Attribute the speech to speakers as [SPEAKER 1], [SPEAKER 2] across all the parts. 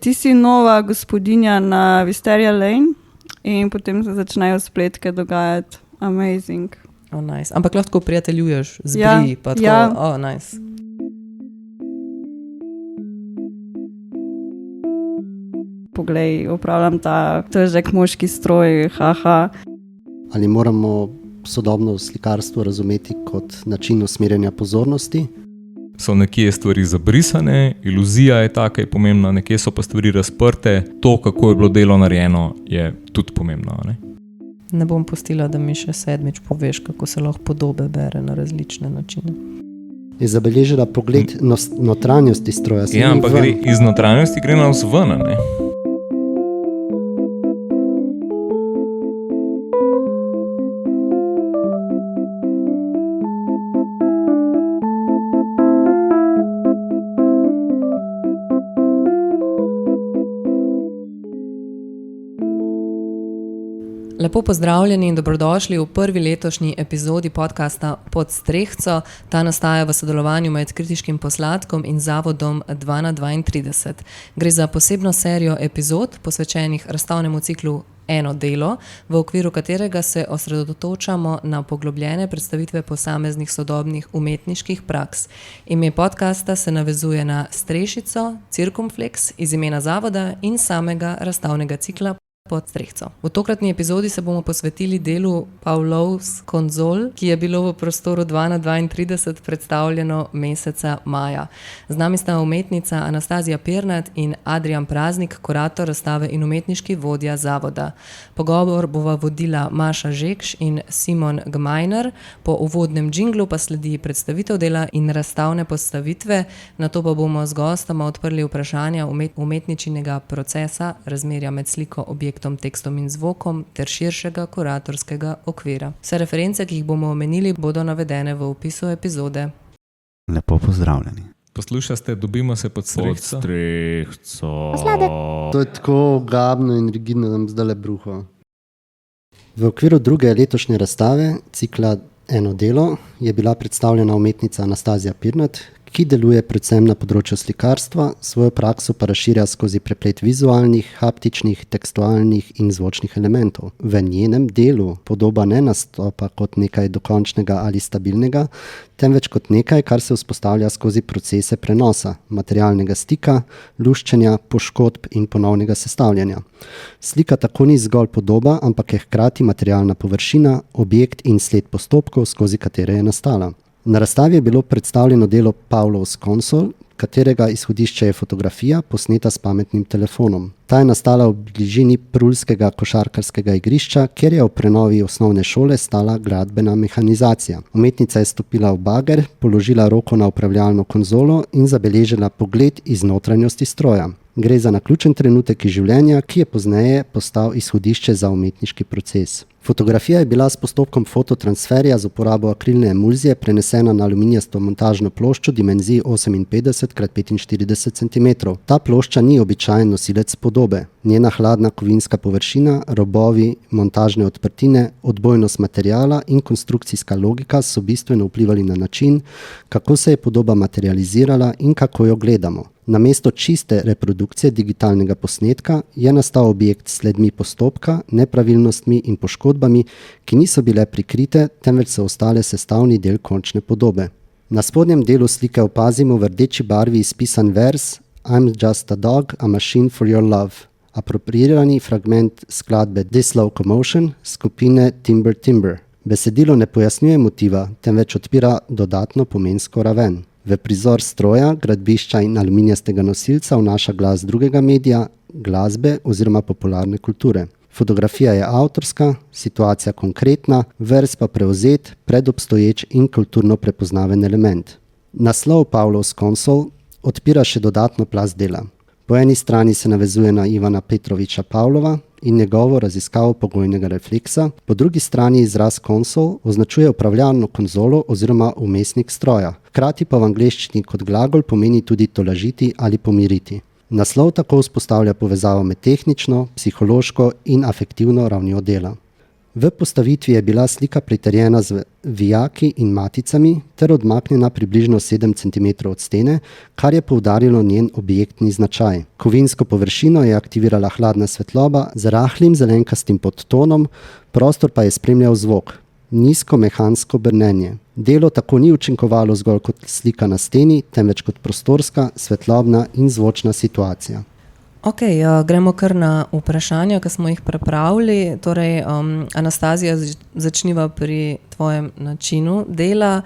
[SPEAKER 1] ti si nova gospodinja na Wisteria Lane in potem se začnejo spletke dogajati. Amazing.
[SPEAKER 2] Nice. Ampak lahko prijateljuješ z Bri, pa tako.
[SPEAKER 1] Ja.
[SPEAKER 2] Nice.
[SPEAKER 1] Poglej, upravljam ta težek moški stroj, haha.
[SPEAKER 3] Ali moramo sodobno slikarstvo razumeti kot način usmerjanja pozornosti?
[SPEAKER 4] So nekje stvari zabrisane, iluzija je taka, je pomembna, nekje so pa stvari razprte. To, kako je bilo delo narejeno, je tudi pomembno.
[SPEAKER 2] Ne bom pustila, da mi še 7. poveš, kako se lahko podobe bere na različne načine.
[SPEAKER 3] Je zabeležila pogled notranjosti stroja.
[SPEAKER 4] Ja, ampak iz notranjosti gre navzven, ne?
[SPEAKER 2] Lepo pozdravljeni in dobrodošli v prvi letošnji epizodi podcasta Pod strehco. Ta nastaja v sodelovanju med Kritiškim posladkom in Zavodom 2/32. Gre za posebno serijo epizod, posvečenih razstavnemu ciklu Eno delo, v okviru katerega se osredotočamo na poglobljene predstavitve posameznih sodobnih umetniških praks. Ime podcasta se navezuje na strešico, Circumflex iz imena Zavoda in samega razstavnega cikla Pod strehco. V tokratni epizodi se bomo posvetili delu Pavlov's Konzol, ki je bilo v prostoru 2/32 predstavljeno meseca maja. Z nami sta umetnica Anastazija Pirnat in Adrijan Praznik, kurator razstave in umetniški vodja Zavoda. Pogovor bova vodila Maša Žekš in Simon Gmajner, po uvodnem džinglu pa sledi predstavitev dela in razstavne postavitve, nato pa bomo z gostoma odprli vprašanja umetničinega procesa, razmerja med sliko, objektom, tekstom in zvokom ter širšega kuratorskega okvira. Vse reference, ki jih bomo omenili, bodo navedene v opisu epizode.
[SPEAKER 5] Lepo pozdravljeni.
[SPEAKER 4] Poslušate, dobimo se pod strehco.
[SPEAKER 5] Pod strehco.
[SPEAKER 3] To je tako gabno in rigidno, da nam zdaj bruho. V okviru druge letošnje razstave, cikla Eno delo, je bila predstavljena umetnica Anastazija Pirnat, ki deluje predvsem na področju slikarstva, svojo prakso pa razširja skozi preplet vizualnih, haptičnih, tekstualnih in zvočnih elementov. V njenem delu podoba ne nastopa kot nekaj dokončnega ali stabilnega, temveč kot nekaj, kar se vzpostavlja skozi procese prenosa, materialnega stika, luščenja, poškodb in ponovnega sestavljanja. Slika tako ni zgolj podoba, ampak je hkrati materialna površina, objekt in sled postopkov, skozi katere je nastala. Na razstavi je bilo predstavljeno delo Pavlov's Konzol, katerega izhodišče je fotografija, posneta s pametnim telefonom. Ta je nastala v bližini prulskega košarkarskega igrišča, kjer je v prenovi osnovne šole stala gradbena mehanizacija. Umetnica je stopila v bager, položila roko na upravljalno konzolo in zabeležila pogled iz notranjosti stroja. Gre za naključen trenutek iz življenja, ki je pozneje postal izhodišče za umetniški proces. Fotografija je bila s postopkom fototransferja z uporabo akrilne emulzije prenesena na aluminijasto montažno ploščo dimenziji 58x45 cm. Ta plošča ni običajen nosilec podobe. Njena hladna kovinska površina, robovi, montažne odprtine, odbojnost materiala in konstrukcijska logika so bistveno vplivali na način, kako se je podoba materializirala in kako jo gledamo. Namesto čiste reprodukcije digitalnega posnetka je nastal objekt s sledmi postopka, nepravilnostmi in poškodbami, ki niso bile prikrite, temveč so ostale sestavni del končne podobe. Na spodnjem delu slike opazimo v rdeči barvi izpisan vers I'm just a dog, a machine for your love, apropriirani fragment skladbe This Locomotion skupine Timber Timber. Besedilo ne pojasnjuje motiva, temveč odpira dodatno pomensko raven. V prizor stroja, gradbišča in aluminijastega nosilca vnaša glas drugega medija, glasbe oziroma popularne kulture. Fotografija je avtorska, situacija konkretna, vers pa prevzet, predobstoječ in kulturno prepoznaven element. Naslov Pavlov's Konzol odpira še dodatno plast dela. Po eni strani se navezuje na Ivana Petroviča Pavlova in njegovo raziskavo pogojnega refleksa, po drugi strani izraz konzol označuje upravljalno konzolo oziroma vmesnik stroja. Hkrati pa v angleščini kot glagol pomeni tudi tolažiti ali pomiriti. Naslov tako vzpostavlja povezavo med tehnično, psihološko in afektivno ravnjo dela. V postavitvi je bila slika pritrjena z vijaki in maticami ter odmaknjena približno 7 cm od stene, kar je poudarilo njen objektni značaj. Kovinsko površino je aktivirala hladna svetloba z rahlim zelenkastim podtonom, prostor pa je spremljal zvok, nizko mehansko brnenje. Delo tako ni učinkovalo zgolj kot slika na steni, temveč kot prostorska, svetlobna in zvočna situacija.
[SPEAKER 2] Ok, gremo kar na vprašanja, ki smo jih pripravili. Torej, Anastazija, začniva pri tvojem načinu dela.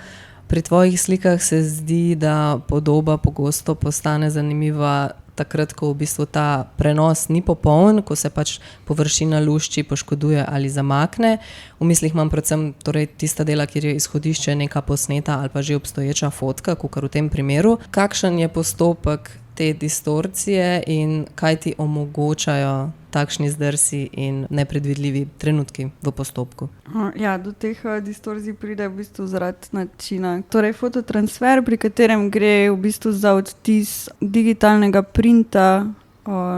[SPEAKER 2] Pri tvojih slikah se zdi, da podoba pogosto postane zanimiva takrat, ko v bistvu ta prenos ni popoln, ko se pač površina lušči, poškoduje ali zamakne. V mislih imam predvsem torej, tista dela, kjer je izhodišče neka posneta ali pa že obstoječa fotka, kakor v tem primeru. Kakšen je postopek te distorcije in kaj ti omogočajo takšni zdrsi in nepredvidljivi trenutki v postopku?
[SPEAKER 1] Ja, do teh distorzij pride v bistvu zaradi načina. Torej, fototransfer, pri katerem gre v bistvu za odtis digitalnega printa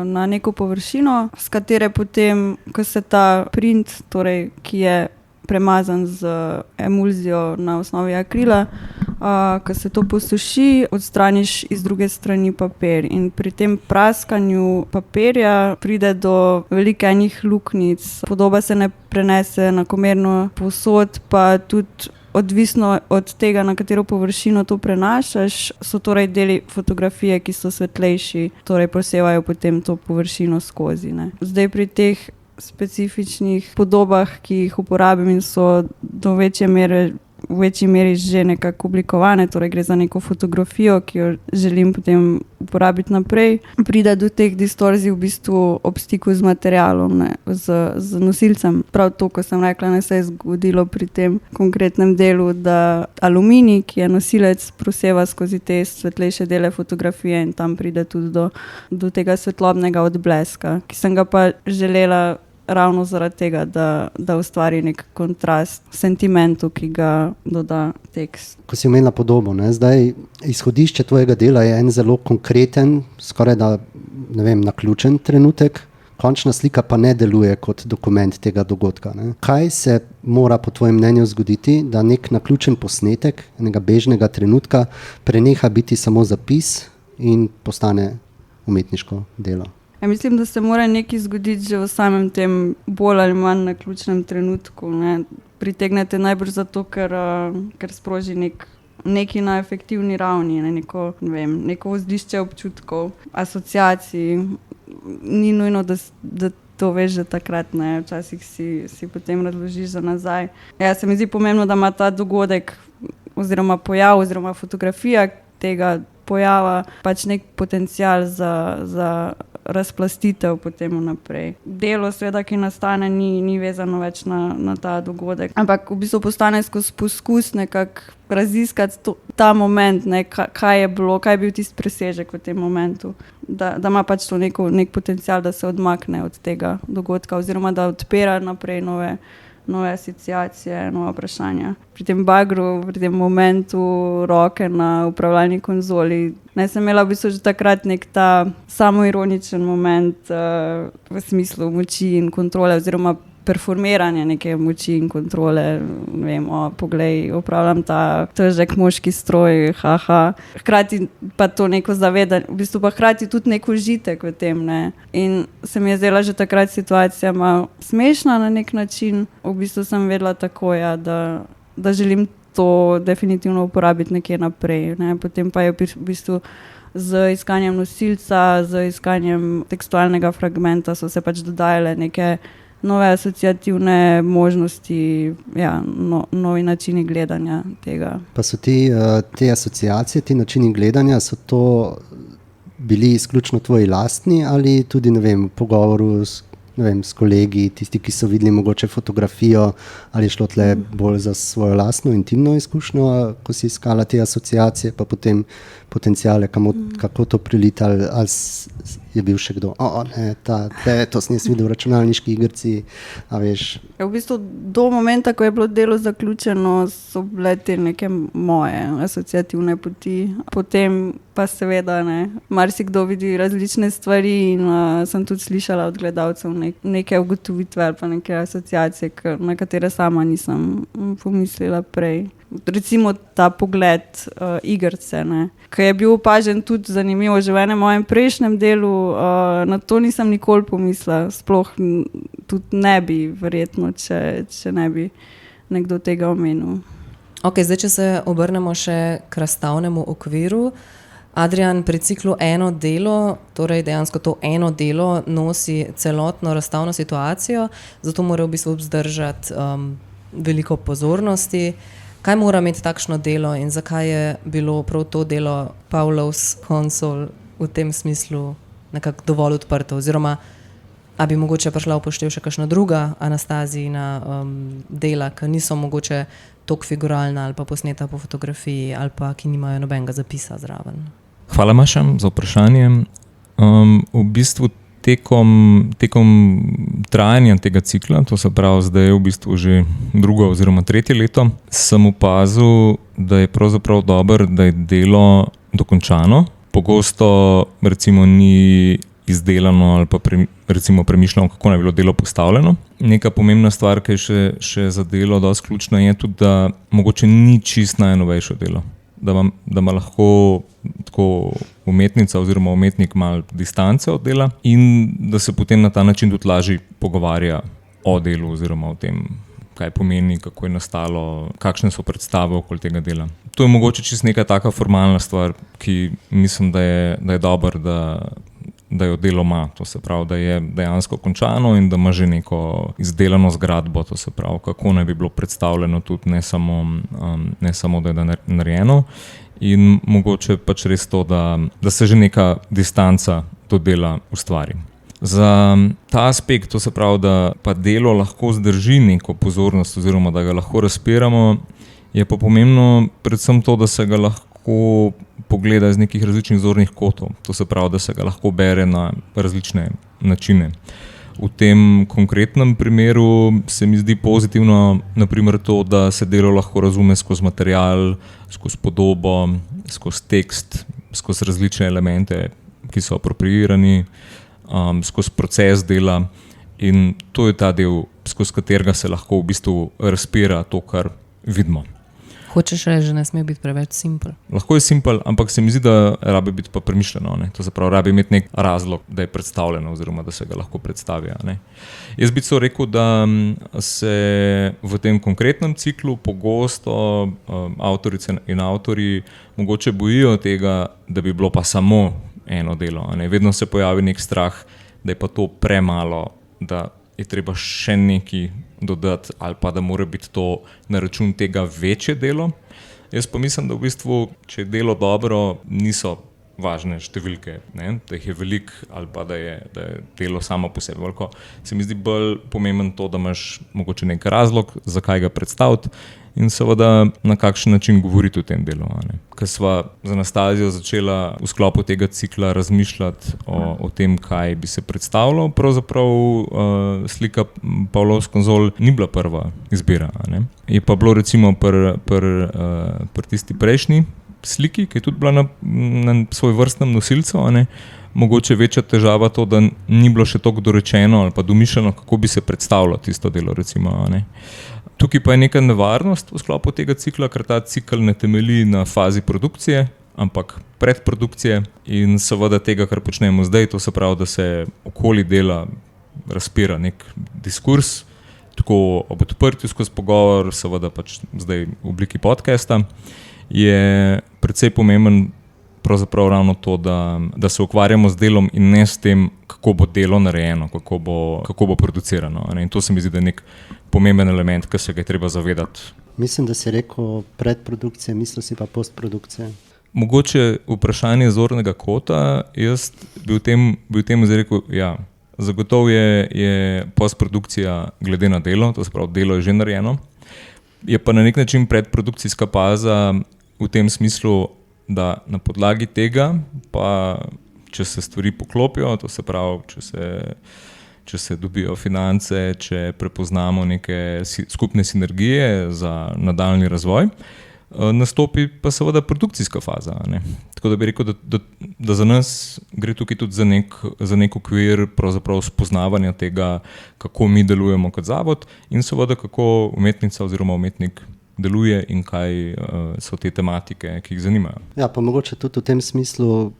[SPEAKER 1] na neko površino, s katere potem, ko se ta print, torej, ki je premazan z emulzijo na osnovi akrila, ko se to posuši, odstraniš iz druge strani papir. In pri tem praskanju papirja pride do velikih luknjic. Podoba se ne prenese enakomerno povsod, pa tudi odvisno od tega, na katero površino to prenašaš, so torej deli fotografije, ki so svetlejši, torej posevajo potem to površino skozi. Ne. Zdaj pri teh specifičnih podobah, ki jih uporabim in so do v večji meri že nekako oblikovane, torej gre za neko fotografijo, ki jo želim potem uporabiti naprej, pride do teh distorzij v bistvu ob stiku z materialom, ne, z nosilcem. Prav to, ko sem rekla, ne, se je zgodilo pri tem konkretnem delu, da aluminij, ki je nosilec, proseva skozi te svetlejše dele fotografije in tam pride tudi do tega svetlobnega odbleska, ki sem ga pa želela ravno zaradi tega, da ustvari nek kontrast sentimentu, ki ga doda tekst.
[SPEAKER 3] Ko si omenila podobo, ne, zdaj izhodišče tvojega dela je en zelo konkreten, skoraj da, ne vem, naključen trenutek, končna slika pa ne deluje kot dokument tega dogodka. Ne. Kaj se mora po tvojem mnenju zgoditi, da nek naključen posnetek enega bežnega trenutka preneha biti samo zapis in postane umetniško delo?
[SPEAKER 1] Ja, mislim, da se mora nekaj zgoditi že v samem tem bolj ali manj naključnem trenutku. Ne. Pritegnete najbrž zato, ker sproži neki na efektivni ravni, neko vzdišče občutkov, asociacij. Ni nujno, da to veš že takrat, ne. Včasih si potem razložiš za nazaj. Ja, se mi zdi pomembno, da ima ta dogodek oziroma pojav oziroma fotografija tega pojava pač nek potencial za razplastitev potem naprej. Delo, seveda, ki nastane, ni vezano več na ta dogodek, ampak v bistvu postane skozi poskus nekako raziskati ta moment, ne, kaj je bilo, kaj je bil tisti presežek v tem momentu, da ima pač to nek potencial, da se odmakne od tega dogodka oziroma da odpira naprej nove asociacije, nova vprašanja. Pri tem bagru, pri tem momentu roke na upravljalni konzoli. Sem imela v bistvu že takrat nek ta samoironičen moment v smislu moči in kontrole oziroma performiranje neke moči in kontrole. Ne vem, poglej, upravljam ta težek moški stroj, haha. Hkrati pa to neko zavedanje, v bistvu pa hkrati tudi nek užitek v tem. Ne. In se mi je zdela že takrat situacija malo smešna na nek način. V bistvu sem vedela tako, ja, da želim to definitivno uporabiti nekje naprej. Ne. Potem pa je v bistvu z iskanjem nosilca, z iskanjem tekstualnega fragmenta so se pač dodajale neke nove asociativne možnosti, ja, novi načini gledanja tega. Pa
[SPEAKER 3] so te asociacije, ti načini gledanja, so to bili izključno tvoji lastni ali tudi, ne vem, v pogovoru s kolegi, tisti, ki so videli mogoče fotografijo, ali je šlo tle bolj za svojo lastno intimno izkušnjo, ko si iskala te asociacije, pa potem potenciale, kako to priliti, ali je bil še kdo, to sem jaz videl v računalniški igrici, a veš.
[SPEAKER 1] V bistvu do momenta, ko je bilo delo zaključeno, so bile te neke moje asociativne poti. Potem pa seveda marsikdo vidi različne stvari in sem tudi slišala od gledalcev neke ugotovitve ali pa neke asociacije, na katere sama nisem pomislila prej. Recimo ta pogled igrice, ki je bil opažen tudi zanimivo že v enem mojem prejšnjem delu, na to nisem nikoli pomislila, sploh tudi ne bi verjetno, če ne bi nekdo tega omenil.
[SPEAKER 2] Ok, zdaj, če se obrnemo še k razstavnemu okviru. Adrian, pri ciklu Eno delo, torej dejansko to eno delo nosi celotno razstavno situacijo, zato mora v bistvu obzdržati veliko pozornosti. Kaj mora imeti takšno delo in zakaj je bilo prav to delo Pavlov's Console v tem smislu nekako dovolj odprto? Oziroma, a bi mogoče prišla upoštev še kakšna druga Anastazijina dela, ki niso mogoče toliko figuralna ali pa posneta po fotografiji ali pa ki nimajo nobenega zapisa zraven?
[SPEAKER 4] Hvala, Maša, za vprašanje. V bistvu tekom trajanja tega cikla, to se pravi zdaj v bistvu že drugo oziroma tretje leto, sem opazil, da je pravzaprav dobro, da je delo dokončano. Pogosto recimo ni izdelano ali pa recimo premišljeno, kako naj bilo delo postavljeno. Neka pomembna stvar, ki je še za delo dosti ključna, je tudi, da mogoče ni čist najnovejše delo. Da ima lahko tako umetnica oziroma umetnik malo distance od dela in da se potem na ta način tudi lažje pogovarja o delu oziroma o tem, kaj pomeni, kako je nastalo, kakšne so predstave okoli tega dela. To je mogoče čisto neka taka formalna stvar, ki mislim, da je dobro, da jo delo ima. To se pravi, da je dejansko končano in da ima že neko izdelano zgradbo, to se pravi, kako naj bi bilo predstavljeno tudi ne samo da je narejeno. In mogoče pač res to, da se že neka distanca do dela ustvari. Za ta aspekt, to se pravi, da pa delo lahko zdrži neko pozornost oziroma da ga lahko razpiramo, je pa pomembno predvsem to, da se ga lahko pogleda iz nekih različnih zornih kotov. To se pravi, da se ga lahko bere na različne načine. V tem konkretnem primeru se mi zdi pozitivno naprimer to, da se delo lahko razume skozi material, skozi podobo, skozi tekst, skozi različne elemente, ki so apropriirani, skozi proces dela in to je ta del, skozi katerega se lahko v bistvu razpira to, kar vidimo.
[SPEAKER 2] Hočeš reči, da ne sme biti preveč simpel?
[SPEAKER 4] Lahko je simpel, ampak se mi zdi, da rabi biti pa premišljeno. To se pravi, rabi imeti nek razlog, da je predstavljeno oziroma da se ga lahko predstavi. Jaz bi so rekel, da se v tem konkretnem ciklu pogosto avtorice in avtorji mogoče bojijo tega, da bi bilo pa samo eno delo. Vedno se pojavi nek strah, da je pa to premalo, da je treba še nekaj dodati ali pa da mora biti to na račun tega večje delo. Jaz pa mislim, da v bistvu, če je delo dobro, niso važne številke, da jih je veliko ali pa da je delo samo po sebi veliko. Se mi zdi bolj pomemben to, da imaš mogoče nek razlog, zakaj ga predstaviti in seveda na kakšen način govoriti o tem delu. Ker sva z Anastazijo začela v sklopu tega cikla razmišljati o tem, kaj bi se predstavljalo. Pravzaprav slika Pavlov's Console ni bila prva izbira. Je pa bilo recimo pri tisti prejšnji sliki, ki je tudi bila na svoj vrstnem nosilcu, mogoče večja težava to, da ni bilo še toliko dorečeno ali pa domišljeno, kako bi se predstavljalo tisto delo recimo. Tukaj pa je neka nevarnost v sklopu tega cikla, ker ta cikl ne temelji na fazi produkcije, ampak predprodukcije in seveda tega, kar počnemo zdaj, to se pravi, da se okoli dela razpira nek diskurs, tako ob odprtju skozi pogovor, seveda pač zdaj v obliki podcasta, je precej pomemben pravzaprav ravno to, da se ukvarjamo z delom in ne s tem, kako bo delo narejeno, kako bo producirano. In to se mi zdi, da je nek pomemben element, ki se ga je treba zavedati.
[SPEAKER 3] Mislim, da si rekel predprodukcija, mislil si pa postprodukcija.
[SPEAKER 4] Mogoče vprašanje zornega kota, jaz bi v tem zdaj rekel, ja, zagotovo je postprodukcija glede na delo, to se pravi, delo je že narejeno. Je pa na nek način predprodukcijska faza v tem smislu, da na podlagi tega pa če se stvari poklopijo, to se pravi, če se dobijo finance, če prepoznamo neke skupne sinergije za nadaljni razvoj, nastopi pa seveda produkcijska faza. Ne? Tako da bi rekel, da za nas gre tukaj tudi za nek okvir pravzaprav spoznavanja tega, kako mi delujemo kot zavod in seveda kako umetnica oziroma umetnik deluje in kaj so te tematike, ki jih zanimajo.
[SPEAKER 3] Ja, pa mogoče tudi v tem smislu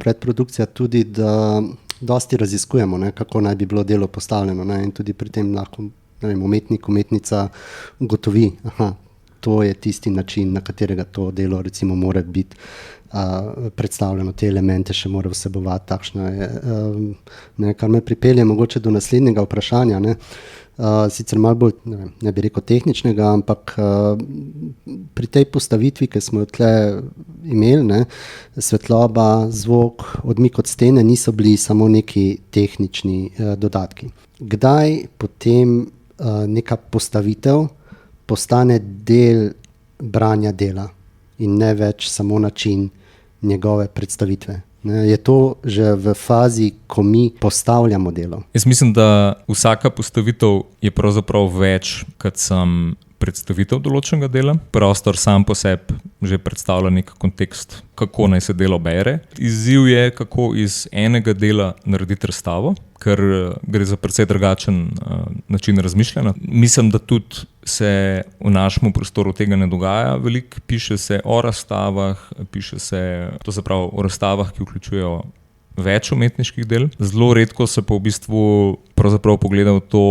[SPEAKER 3] predprodukcija tudi, da dosti raziskujemo, ne, kako naj bi bilo delo postavljeno, ne, in tudi pri tem lahko, ne vem, umetnik, umetnica ugotovi, to je tisti način, na katerega to delo recimo mora biti predstavljeno, te elemente še mora vsebovati, takšno je, ne, kar me pripelje mogoče do naslednjega vprašanja, ne. Sicer malo bolj, ne bi rekel tehničnega, ampak pri tej postavitvi, ki smo jo tle imeli, ne, svetloba, zvok, odmik od stene niso bili samo neki tehnični dodatki. Kdaj potem neka postavitev postane del branja dela in ne več samo način njegove predstavitve? Je to že v fazi, ko mi postavljamo delo?
[SPEAKER 4] Jaz mislim, da vsaka postavitev je pravzaprav več kot sam predstavitev določenega dela. Prostor sam po sebi že predstavlja nek kontekst, kako naj se delo bere. Izziv je, kako iz enega dela narediti razstavo, ker gre za precej drugačen način razmišljanja. Mislim, da tudi se v našem prostoru tega ne dogaja veliko. Piše se o razstavah, piše se, to se pravi o razstavah, ki vključujejo več umetniških del. Zelo redko se pa v bistvu pravzaprav pogleda v to,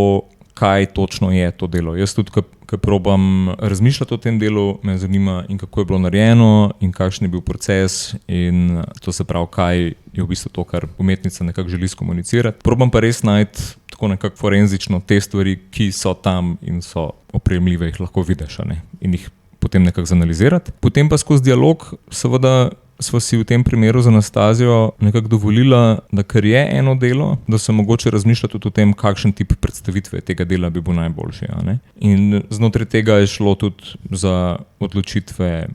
[SPEAKER 4] kaj točno je to delo. Jaz tudi, ko probam razmišljati o tem delu, me zanima in kako je bilo narejeno in kakšen je bil proces in to se pravi, kaj je v bistvu to, kar umetnica nekako želi skomunicirati. Probam pa res najti tako nekako forenzično te stvari, ki so tam in so opremljive, jih lahko vidiš, ne? In jih potem nekako zanalizirati. Potem pa skozi dialog seveda sva si v tem primeru z Anastazijo nekako dovolila, da ker je eno delo, da se mogoče razmišlja tudi o tem, kakšen tip predstavitve tega dela bi bil najboljši. Ne? In znotraj tega je šlo tudi za odločitve,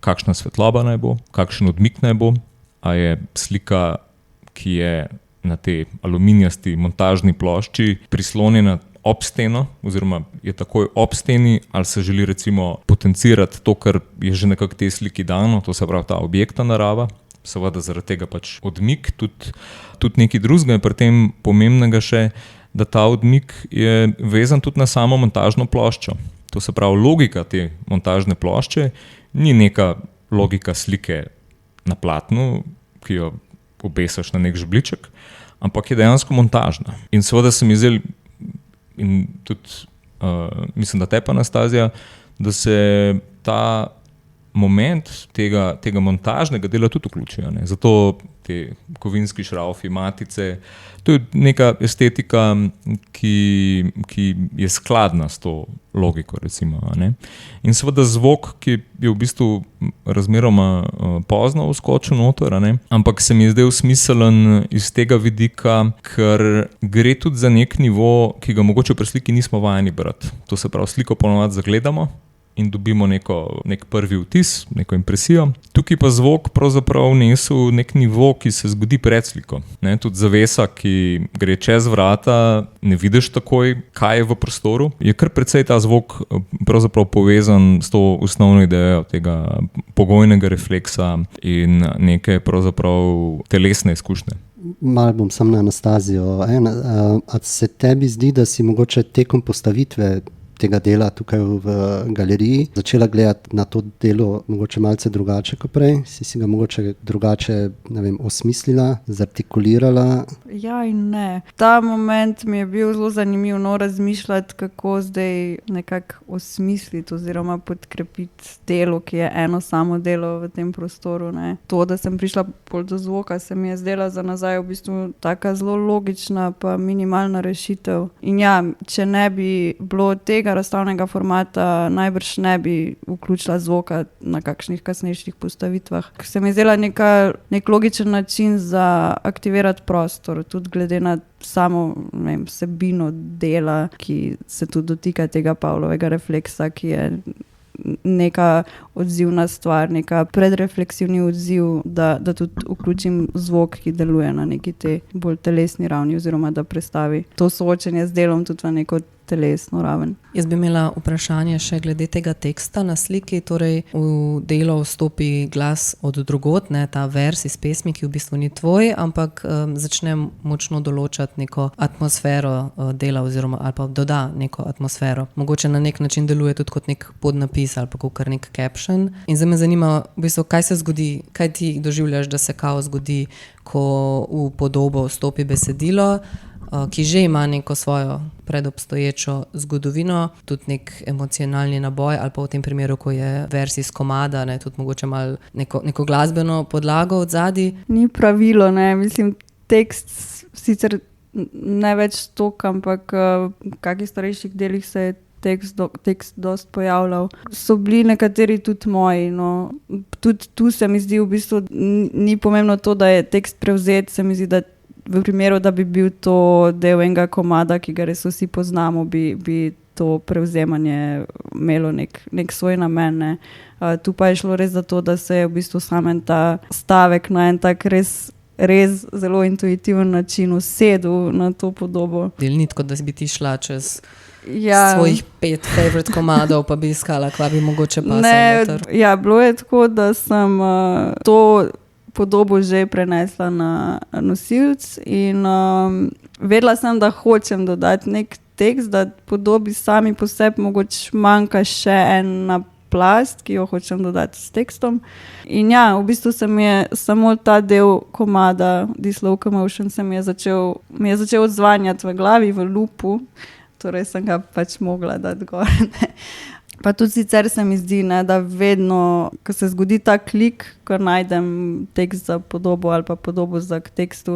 [SPEAKER 4] kakšna svetloba naj bo, kakšen odmik naj bo, a je slika, ki je na tej aluminijasti montažni plošči prislonjena ob steno, oziroma je takoj ob steni, ali se želi recimo potencirati to, kar je že nekako te sliki dano, to se pravi ta objekta narava, seveda zaradi tega pač odmik, tudi nekaj drugega je pri tem pomembnega še, da ta odmik je vezan tudi na samo montažno ploščo. To se pravi, logika te montažne plošče ni neka logika slike na platnu, ki jo obesiš na nek žbliček, ampak je dejansko montažna. In seveda se mi zdaj in tudi mislim, da tepa Anastazija, da se ta moment tega montažnega dela tudi vključijo. Ne? Zato te kovinski šraufi, matice, to je neka estetika, ki je skladna s to logiko, recimo. Ne? In seveda zvok, ki je v bistvu razmeroma pozno vskočil noter, ne? Ampak se mi je zdaj smiseln iz tega vidika, ker gre tudi za nek nivo, ki ga mogoče pri sliki nismo vajeni brati. To se pravi, sliko ponovadi zagledamo in dobimo nek prvi vtis, neko impresijo. Tukaj pa zvok pravzaprav nesel nek nivo, ki se zgodi pred sliko. Ne, tudi zavesa, ki gre čez vrata, ne vidiš takoj, kaj je v prostoru. Je kar precej ta zvok pravzaprav povezan s to osnovno idejo tega pogojnega refleksa in neke pravzaprav telesne izkušnje.
[SPEAKER 3] Malo bom sam na Anastazijo. A se tebi zdi, da si mogoče tekom postavitve tega dela tukaj v galeriji začela gledati na to delo mogoče malce drugače kot prej? Si ga mogoče drugače, ne vem, osmislila, zartikulirala?
[SPEAKER 1] Ja in ne. Ta moment mi je bil zelo zanimiv, razmišljati, kako zdaj nekako osmisliti oziroma podkrepiti delo, ki je eno samo delo v tem prostoru. Ne. To, da sem prišla pol do zvoka, se mi je zdela za nazaj v bistvu taka zelo logična pa minimalna rešitev. In ja, če ne bi bilo tega razstavnega formata, najbrž ne bi vključila zvoka na kakšnih kasnejših postavitvah. Se mi je zdela nek logičen način za aktivirati prostor, tudi glede na samo vsebino dela, ki se tudi dotika tega Pavlovega refleksa, ki je neka odzivna stvar, neka predrefleksivni odziv, da tudi vključim zvok, ki deluje na neki te bolj telesni ravni oziroma da prestavi to soočenje z delom tudi v neko telesno raven.
[SPEAKER 2] Jaz bi imela vprašanje še glede tega teksta na sliki, torej v delo vstopi glas od drugod, ne, ta vers iz pesmi, ki v bistvu ni tvoj, ampak začne močno določati neko atmosfero dela oziroma ali pa doda neko atmosfero. Mogoče na nek način deluje tudi kot nek podnapis ali pa kot nek caption. In zdaj me zanima, v bistvu, kaj se zgodi, kaj ti doživljaš, da se kao zgodi, ko v podobo vstopi besedilo, ki že ima neko svojo predobstoječo zgodovino, tudi nek emocionalni naboj ali pa v tem primeru, ko je vers iz komada, ne, tudi mogoče malo neko glasbeno podlago od zadaj.
[SPEAKER 1] Ni pravilo, ne, mislim, tekst sicer ne več tok, ampak v kakih starejših delih se je tekst dost pojavljal. So bili nekateri tudi moji, no. Tudi tu se mi zdi v bistvu, ni pomembno to, da je tekst prevzet, se mi zdi, da v primeru, da bi bil to del enega komada, ki ga res vsi poznamo, bi to prevzemanje imelo nek svoj namen. Ne. Tu pa je šlo res za to, da se je v bistvu samen ta stavek na en tak res zelo intuitiven način usedel na to podobo.
[SPEAKER 2] Ni tako, da bi ti šla čez svojih 5 favorite komadov, pa bi iskala, kva bi mogoče pasala.
[SPEAKER 1] Ja, bilo je tako, da sem to podobo že prenesla na nosilc in vedela sem, da hočem dodati nek tekst, da podobi sami po sebi mogoče manjka še ena plast, ki jo hočem dodati s tekstom. In ja, v bistvu se mi je samo ta del komada This Locomotion se mi je začel odzvanjati v glavi, v loopu, torej sem ga pač mogla dati gor. Pa tudi sicer se mi zdi, ne, da vedno, ko se zgodi ta klik, ko najdem tekst za podobo ali pa podobo za k tekstu,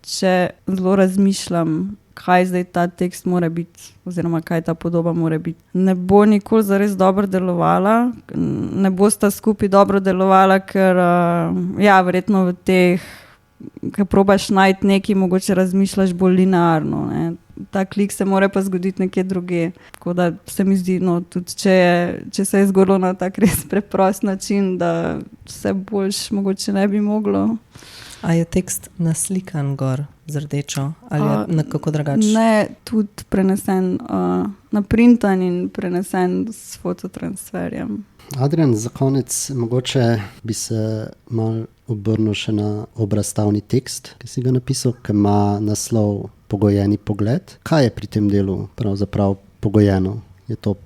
[SPEAKER 1] če zelo razmišljam, kaj zdaj ta tekst mora biti oziroma kaj ta podoba mora biti. Ne bo nikoli zares dobro delovala, ne bosta skupaj dobro delovala, ker verjetno v teh, ko probaš najti nekaj, mogoče razmišljaš bolj linearno, ne. Ta klik se mora pa zgoditi nekje druge. Tako da se mi zdi, no, tudi če se je zgodilo na tak res preprost način, da se boljš mogoče ne bi moglo.
[SPEAKER 2] A je tekst naslikan gor z rdečo ali je nekako drugače?
[SPEAKER 1] Ne, tudi prenesen, naprintan in prenesen s fototransferjem.
[SPEAKER 3] Adrian, za konec mogoče bi se mal obrnil še na obrazstavni tekst, ki si ga napisal, ki ima naslov Pogojeni pogled. Kaj je pri tem delu pravzaprav pogojeno? Je to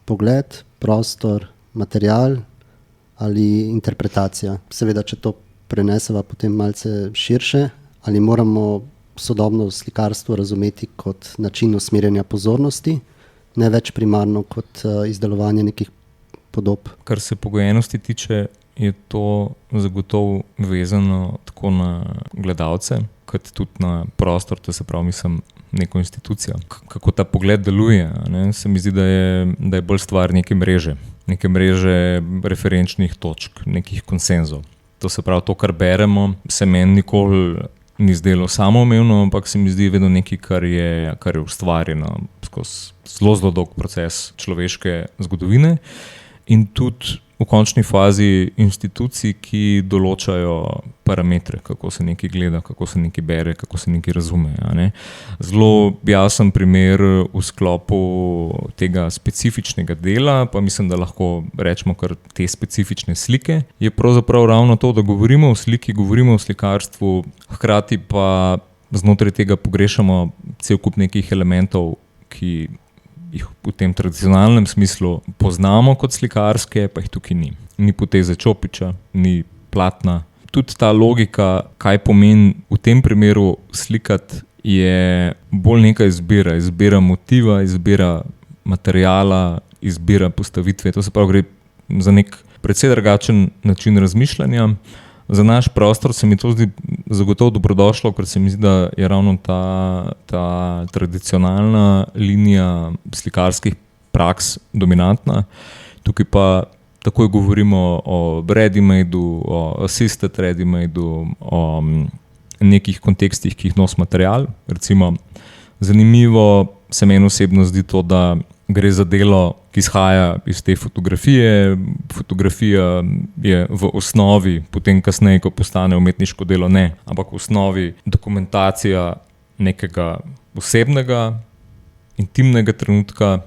[SPEAKER 3] pogled, prostor, material ali interpretacija? Seveda, če to preneseva potem malce širše, ali moramo sodobno slikarstvo razumeti kot način usmerjanja pozornosti, ne več primarno kot izdelovanje nekih podob? Kar
[SPEAKER 4] se pogojenosti tiče, je to zagotovo vezano tako na gledalce, kot tudi na prostor, to se pravi, mislim, neko institucijo. Kako ta pogled deluje, ne? Se mi zdi, da je bolj stvar neke mreže referenčnih točk, nekih konsenzov. To se pravi, to, kar beremo, se meni nikoli ni zdelo samoumevno, ampak se mi zdi vedno nekaj, kar je ustvarjeno skozi zelo dolg proces človeške zgodovine in tudi v končni fazi institucij, ki določajo parametre, kako se nekaj gleda, kako se nekaj bere, kako se nekaj razume. Ne? Zelo jasen primer v sklopu tega specifičnega dela, pa mislim, da lahko rečemo kar te specifične slike, je pravzaprav ravno to, da govorimo o sliki, govorimo o slikarstvu, hkrati pa znotraj tega pogrešamo cel kup nekih elementov, ki jih v tem tradicionalnem smislu poznamo kot slikarske, pa jih tukaj ni. Ni poteze Čopiča, ni platna. Tudi ta logika, kaj pomeni v tem primeru slikati, je bolj neka izbira motiva, izbira materijala, izbira postavitve. To se pravi, gre za nek precej drugačen način razmišljanja. Za naš prostor se mi to zdi zagotovo dobrodošlo, ker se mi zdi, da je ravno ta tradicionalna linija slikarskih praks dominantna. Tukaj pa takoj govorimo o ready-madeu, o assisted ready-madeu, o nekih kontekstih, ki jih nosi material. Recimo, zanimivo se meni osebno zdi to, da gre za delo, ki izhaja iz te fotografije. Fotografija je v osnovi, potem kasneje, ko postane umetniško delo, ne, ampak v osnovi dokumentacija nekega osebnega, intimnega trenutka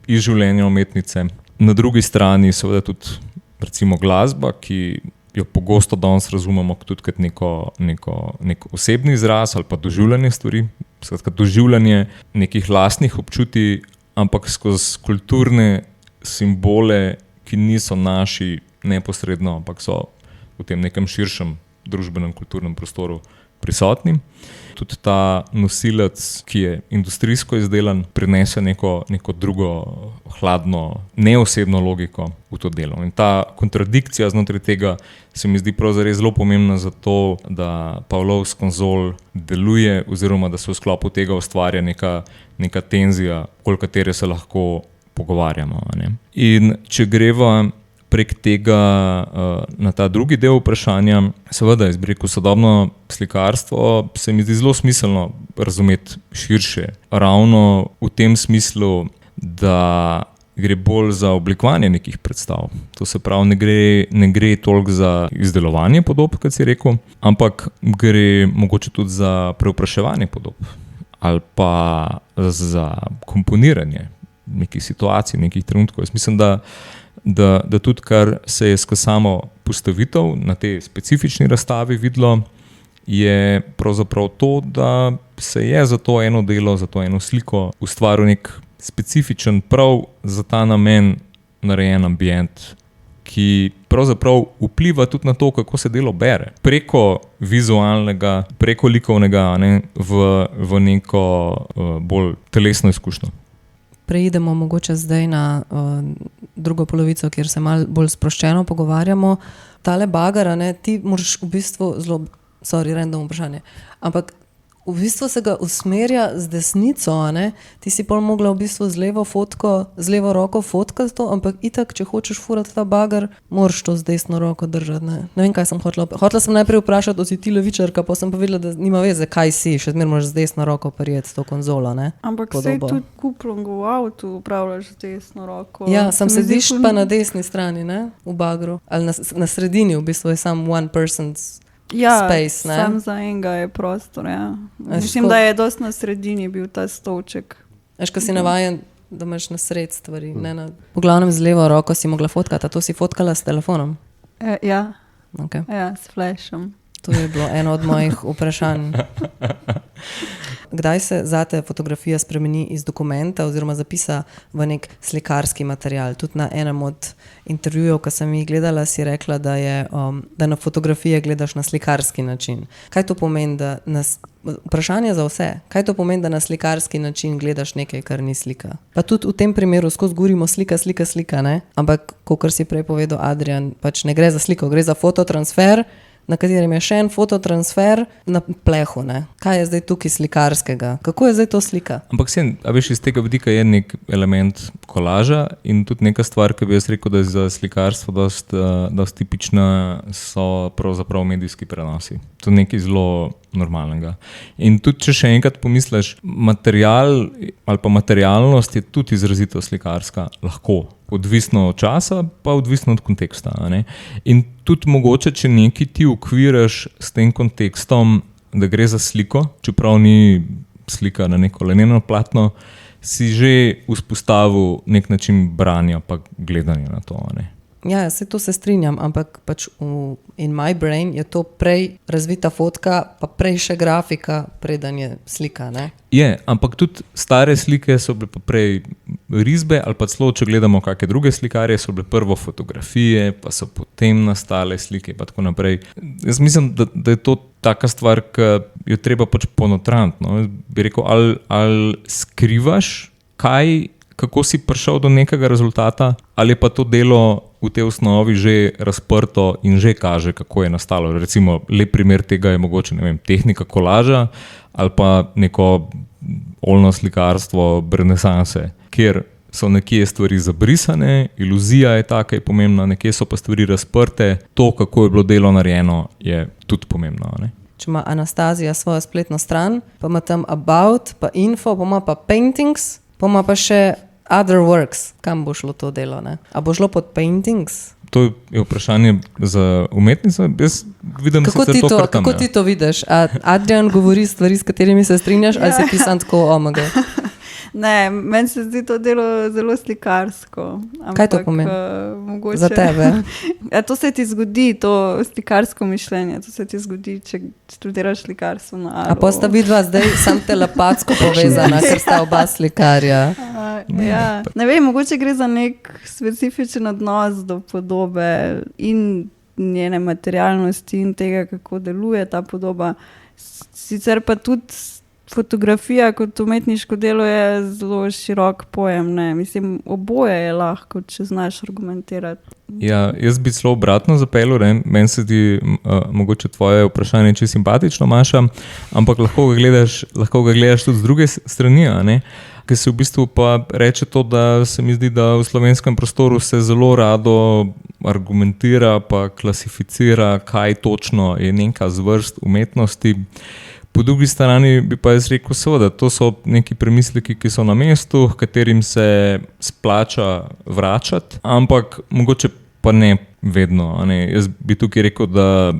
[SPEAKER 4] iz življenja umetnice. Na drugi strani seveda tudi recimo glasba, ki jo pogosto danes razumemo tudi kot nek osebni izraz ali pa doživljanje stvari, skratka doživljanje nekih lastnih občutij, ampak skozi kulturne simbole, ki niso naši neposredno, ampak so v tem nekem širšem družbenem kulturnem prostoru prisotni. Tudi ta nosilec, ki je industrijsko izdelan, prinese neko drugo hladno, neosebno logiko v to delo. In ta kontradikcija znotraj tega se mi zdi pravzaprav zelo pomembna za to, da Pavlov konzol deluje oziroma da se v sklopu tega ustvarja neka tenzija, okoli katere se lahko pogovarjamo. Ne? In če greva prek tega na ta drugi del vprašanja, seveda, jaz bi rekel, sodobno slikarstvo se mi zdi zelo smiselno razumeti širše. Ravno v tem smislu, da gre bolj za oblikovanje nekih predstav. To se pravi, ne gre toliko za izdelovanje podob, kot si rekel, ampak gre mogoče tudi za preupraševanje podob ali pa za komponiranje nekih situacij, nekih trenutkov. Jaz mislim, da tudi kar se je skozi samo postavitev na tej specifični razstavi videlo, je pravzaprav to, da se je za to eno delo, za to eno sliko ustvaril nek specifičen, prav za ta namen narejen ambient, ki pravzaprav vpliva tudi na to, kako se delo bere. Preko vizualnega, preko likovnega, ne, v neko bolj telesno izkušnjo.
[SPEAKER 2] Preidemo mogoče zdaj na drugo polovico, kjer se malo bolj sproščeno pogovarjamo. Tale bagar, ti moraš v bistvu zelo, random vprašanje, ampak v bistvu se ga usmerja z desnico, ti si pol mogla v bistvu z levo roko fotkati to, ampak itak, če hočeš furati ta bagar, moraš to z desno roko držati. Ne vem, kaj sem hotela. Hotela sem najprej vprašati, da si ti levičarka, pa sem pa videla, da nima veze, kaj si, še zmeraj moraš z desno roko prijeti to konzolo.
[SPEAKER 1] Ampak sej tudi kuplongo v avtu upravljaš z desno roko.
[SPEAKER 2] Ja, sam sediš pa na desni strani, v bagru, ali na sredini, v bistvu je sam one person's space, ne?
[SPEAKER 1] Sam za enega je prostor, ja. Mislim, da je dosti na sredini bil ta stolček.
[SPEAKER 2] Veš, ko si navajen, da imaš na sred stvari, V glavnem z levo roko si mogla fotkati, a to si fotkala s telefonom?
[SPEAKER 1] Ja.
[SPEAKER 2] Okay.
[SPEAKER 1] Ja, s flashom.
[SPEAKER 2] To je bilo eno od mojih vprašanj. Kdaj se zate fotografija spremeni iz dokumenta oziroma zapisa v nek slikarski material? Tudi na enem od intervjujev, ko sem jih gledala, si rekla, da na fotografije gledaš na slikarski način. Kaj to pomeni, vprašanje za vse, kaj to pomeni, da na slikarski način gledaš nekaj, kar ni slika? Pa tudi v tem primeru skozi govorimo slika, ne? Ampak, kakor si prej povedal Adrian, pač ne gre za sliko, gre za fototransfer, na katerem je še en fototransfer na plehu. Kaj je zdaj tukaj slikarskega? Kako je zdaj to slika?
[SPEAKER 4] Ampak veš, iz tega vidika je nek element kolaža in tudi neka stvar, ki bi jaz rekel, da je za slikarstvo dosti tipična, so pravzaprav medijski prenosi. To je nekaj zelo normalnega. In tudi, če še enkrat pomisliš, material ali pa materialnost je tudi izrazito slikarska, lahko. Odvisno od časa, pa odvisno od konteksta. In tudi mogoče, če nekaj ti ukviraš s tem kontekstom, da gre za sliko, čeprav ni slika na neko leneno platno, si že vzpostavil nek način branja pa gledanja na to.
[SPEAKER 2] Ja, to se strinjam, ampak pač in my brain je to prej razvita fotka, pa prej še grafika, preden je slika.
[SPEAKER 4] Je, ampak tudi stare slike so bile pa prej risbe, ali pa celo, če gledamo kakšne druge slikarje, so bile prvo fotografije, pa so potem nastale slike in tako naprej. Jaz mislim, da je to taka stvar, ki jo treba pač ponotraniti. Bi rekel, ali skrivaš kako si prišel do nekega rezultata, ali pa to delo v tej osnovi že razprto in že kaže, kako je nastalo. Recimo, lep primer tega je mogoče, tehnika kolaža ali pa neko oljno slikarstvo renesanse, kjer so nekje stvari zabrisane, iluzija je taka, je pomembna, nekje so pa stvari razprte, to, kako je bilo delo narejeno, je tudi pomembno.
[SPEAKER 2] Če ima Anastazija svojo spletno stran, pa ima tam about, pa info, pa ima pa paintings, pa ima pa še other works, kam bo šlo to delo? Ne? A bo šlo pod paintings?
[SPEAKER 4] To je vprašanje za umetnico. Jaz vidim,
[SPEAKER 2] kako ti to vidiš? A Adrian govori stvari, s katerimi se strinjaš, ali si ti sam tako omega?
[SPEAKER 1] Ne, meni se zdi to delo zelo slikarsko.
[SPEAKER 2] Kaj to pomeni?
[SPEAKER 1] Mogoče,
[SPEAKER 2] za tebe?
[SPEAKER 1] To se ti zgodi, to slikarsko mišljenje. To se ti zgodi, če študiraš slikarstvo na ARU.
[SPEAKER 2] A pa sta vidva zdaj sam telepatsko povezana, ker sta oba slikarja.
[SPEAKER 1] Ja. Ne vem, mogoče gre za nek specifičen odnos do podobe in njene materialnosti in tega, kako deluje ta podoba. Sicer pa tudi fotografija kot umetniško delo je zelo širok pojem. Ne? Mislim, oboje je lahko, če znaš argumentirati.
[SPEAKER 4] Ja, jaz bi celo obratno zapeljal. Meni se zdi mogoče tvoje vprašanje čisto simpatično, Maša, ampak lahko ga gledaš tudi z druge strani, ker se v bistvu pa reče to, da se mi zdi, da v slovenskem prostoru se zelo rado argumentira pa klasificira, kaj točno je neka zvrst umetnosti. Po drugi strani bi pa jaz rekel, seveda, to so neki premisleki, ki so na mestu, katerim se splača vračati, ampak mogoče pa ne vedno. Jaz bi tukaj rekel, da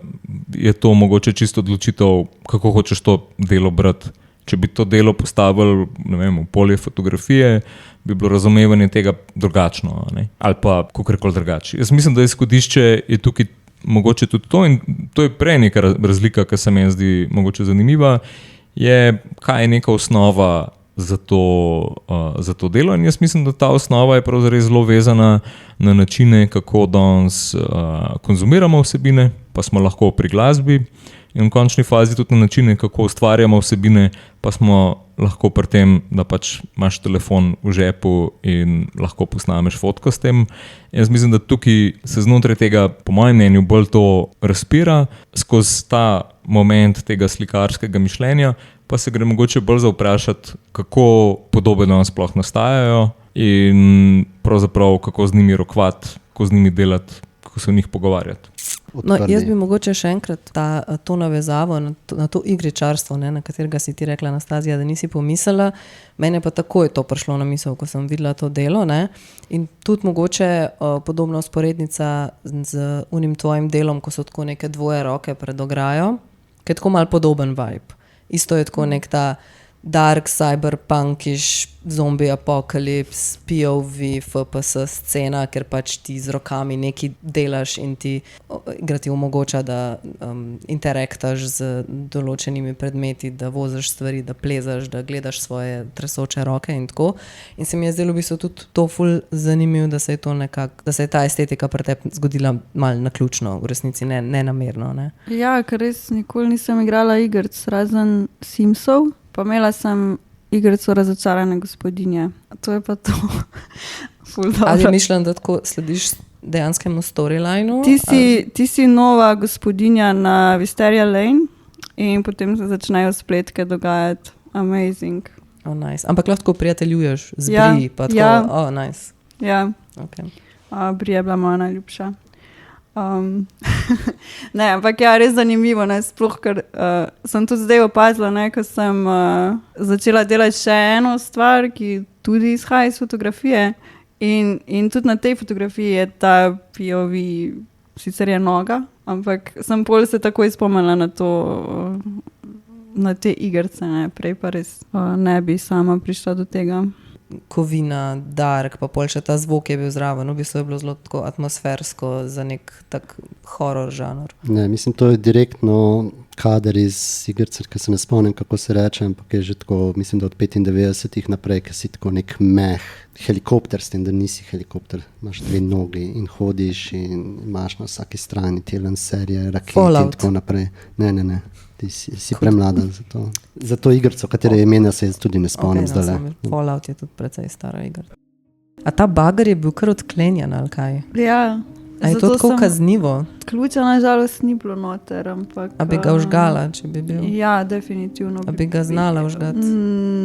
[SPEAKER 4] je to mogoče čisto odločitev, kako hočeš to delo brati. Če bi to delo postavili, ne vem, v polje fotografije, bi bilo razumevanje tega drugačno, ali pa kakorkoli drugače. Jaz mislim, da izhodišče je tukaj mogoče tudi to, in to je prej neka razlika, ki se meni zdi mogoče zanimiva, je, kaj je neka osnova za to delo. In jaz mislim, da ta osnova je pravzaprav zelo vezana na načine, kako danes konzumiramo vsebine, pa smo lahko pri glasbi, in v končni fazi tudi na načine, kako ustvarjamo vsebine, pa smo lahko pri tem, da pač imaš telefon v žepu in lahko posnameš fotko s tem. Jaz mislim, da tukaj se znotraj tega, po mojem mnenju, bolj to razpira skozi ta moment tega slikarskega mišljenja, pa se gre mogoče bolj za vprašati, kako podobe danes sploh nastajajo in pravzaprav kako z njimi rokovati, kako z njimi delati, kako se o njih pogovarjati.
[SPEAKER 2] No, jaz bi mogoče še enkrat to navezavo na to igričarstvo, na katerega si ti rekla, Anastazija, da nisi pomislila. Mene pa tako je to prišlo na misel, ko sem videla to delo. In tudi mogoče podobna usporednica z unim tvojim delom, ko so tako neke dvoje roke pred ograjo, ki je tako malo podoben vibe. Isto je tako nek ta dark, cyberpunkish, zombie apokalips, POV, FPS scena, ker pač ti z rokami nekaj delaš in ti omogoča, da interaktaš z določenimi predmeti, da voziš stvari, da plezaš, da gledaš svoje tresoče roke in tako. In se mi je zdelo v bistvu tudi to ful zanimivo, da se je to da se je ta estetika pri tebi zgodila malo naključno, v resnici ne namerno. Ne?
[SPEAKER 1] Ja, ker res nikoli nisem igrala igric razen Simsov. Pa imela sem igrico Razočarane gospodinje. To je pa to.
[SPEAKER 2] Ali mišljam, da tako slediš dejanskemu storylineu?
[SPEAKER 1] Ti si nova gospodinja na Wisteria Lane in potem se začnejo spletke dogajati. Amazing.
[SPEAKER 2] Nice. Ampak lahko prijateljuješ z Bri, pa tako, nice.
[SPEAKER 1] Ja,
[SPEAKER 2] okay.
[SPEAKER 1] Bri je bila moja najljubša. Ne, ampak ja, res zanimivo, sploh, ker sem tudi zdaj opazila, ko sem začela delati še eno stvar, ki tudi izhaja iz fotografije in tudi na tej fotografiji je ta POV, sicer je noga, ampak sem pol se takoj spomnila na to, na te igrice, prej pa res ne bi sama prišla do tega.
[SPEAKER 2] Kovina, dark, pa pol še ta zvok je bil zraven, v bistvu je bilo zelo tako atmosfersko za nek tak horror žanr.
[SPEAKER 3] Ne, mislim, to je direktno kader iz igrice, ker se ne spomnim, kako se reče, ampak je že tako, mislim, da od 95 naprej, ker si tako nek helikopter, s tem, da nisi helikopter, imaš dve nogi in hodiš in imaš na vsaki strani te lanserje, rakete in tako naprej. Ne. Ti si premlada za to igrico, katere imena se jaz tudi ne spomnim zdaj.
[SPEAKER 2] Fallout je tudi precej stara igra. A ta bager je bil kar odklenjen, ali kaj?
[SPEAKER 1] Ja.
[SPEAKER 2] A je to tako kaznivo?
[SPEAKER 1] Ključa nažalost ni bilo noter, ampak...
[SPEAKER 2] A bi ga užgala, če bi bil?
[SPEAKER 1] Ja, definitivno.
[SPEAKER 2] A bi ga znala užgati?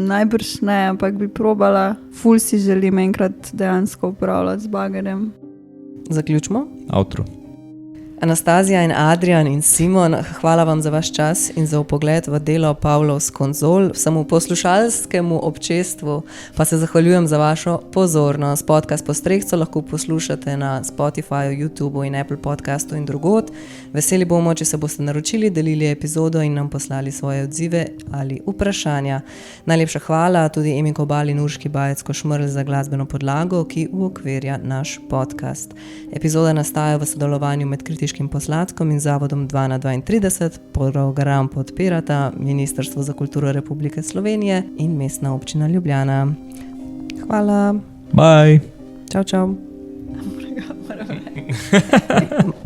[SPEAKER 1] Najbrž ne, ampak bi probala. Ful si želim enkrat dejansko upravljati z bagerjem.
[SPEAKER 2] Zaključimo?
[SPEAKER 4] Outro.
[SPEAKER 2] Anastazija in Adrian in Simon, hvala vam za vaš čas in za vpogled v delo Pavlos konzol. Vsemu poslušalskemu občestvu pa se zahvaljujem za vašo pozornost. Podcast Postrehco lahko poslušate na Spotifyju, YouTubeu in Apple podcastu in drugod. Veseli bomo, če se boste naročili, delili epizodo in nam poslali svoje odzive ali vprašanja. Najlepša hvala tudi Emi Kobal in Urški Bajec-Košmerl za glasbeno podlago, ki uokvirja naš podcast. Epizoda nastaja v sodelovanju med Kritiškim posladkom in Zavodom 2 na 32. Program podpirata Ministrstvo za kulturo Republike Slovenije in Mestna občina Ljubljana. Hvala.
[SPEAKER 4] Bye.
[SPEAKER 2] Čau, čau.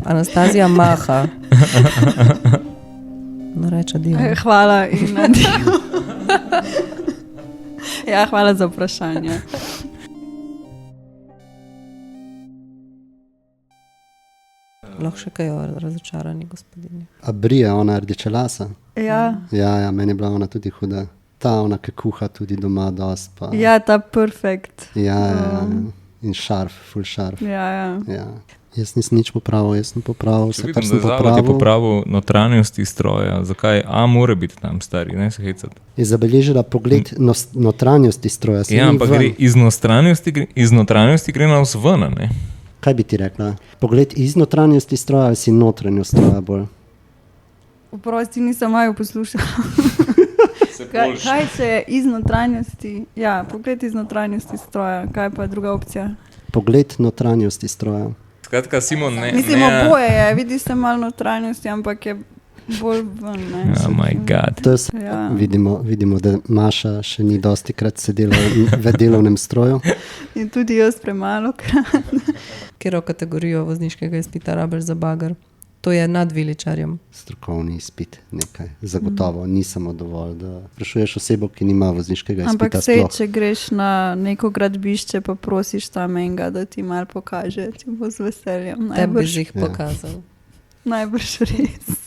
[SPEAKER 2] Anastazija maha. No, reče dio.
[SPEAKER 1] Hvala in adijo. Ja, hvala za vprašanje.
[SPEAKER 2] Lahko še kaj o razočarani gospodinji.
[SPEAKER 3] A Brija, ona rdečelasa?
[SPEAKER 1] Ja,
[SPEAKER 3] Ja, meni je bila ona tudi huda. Ta ona, ki kuha tudi doma dost. Pa.
[SPEAKER 1] ja, ta perfekt.
[SPEAKER 3] Ja. In šarf, full šarf.
[SPEAKER 1] Ja.
[SPEAKER 3] Ja. Jaz nisem nič popravil, jaz sem popravil vse, kar
[SPEAKER 4] Vidim,
[SPEAKER 3] sem
[SPEAKER 4] da Zavod je
[SPEAKER 3] popravil.
[SPEAKER 4] popravil notranjosti stroja. Zakaj? A mora biti tam stari, ne se hecati.
[SPEAKER 3] Je zabeležila pogled notranjosti stroja. saj
[SPEAKER 4] Ja,
[SPEAKER 3] ni
[SPEAKER 4] ampak
[SPEAKER 3] ven.
[SPEAKER 4] gre iz notranjosti gre na vzven, ne?
[SPEAKER 3] Kaj bi ti rekla? Pogled iz notranjosti stroja ali si notranjost stroja bolj?
[SPEAKER 1] Oprosti, nisem maju poslušala. Kaj če je iz notranjosti? Ja, pogled iz notranjosti stroja. Kaj pa je druga opcija?
[SPEAKER 3] Pogled notranjosti stroja.
[SPEAKER 4] Skratka, Simon, ne.
[SPEAKER 1] Mislim, oboje je. Vidi se malo notranjosti, ampak je bolj ven. Ne?
[SPEAKER 4] Oh my god.
[SPEAKER 3] To je,
[SPEAKER 1] Ja.
[SPEAKER 3] vidimo, da Maša še ni dosti krat sedela v delovnem stroju.
[SPEAKER 1] In tudi jaz premalo krat.
[SPEAKER 2] Katero kategorijo vozniškega izpita rabiš za bager? To je nad viličarjem.
[SPEAKER 3] Strokovni izpit, nekaj. Zagotovo ni samo dovolj, da vprašuješ osebo, ki nima vozniškega izpita.
[SPEAKER 1] Ampak sej,
[SPEAKER 3] sploh.
[SPEAKER 1] če greš na neko gradbišče, pa prosiš tam enega, da ti malo pokaže, ti bo z veseljem.
[SPEAKER 2] Tebi bi jih pokazal.
[SPEAKER 1] Najbrž res.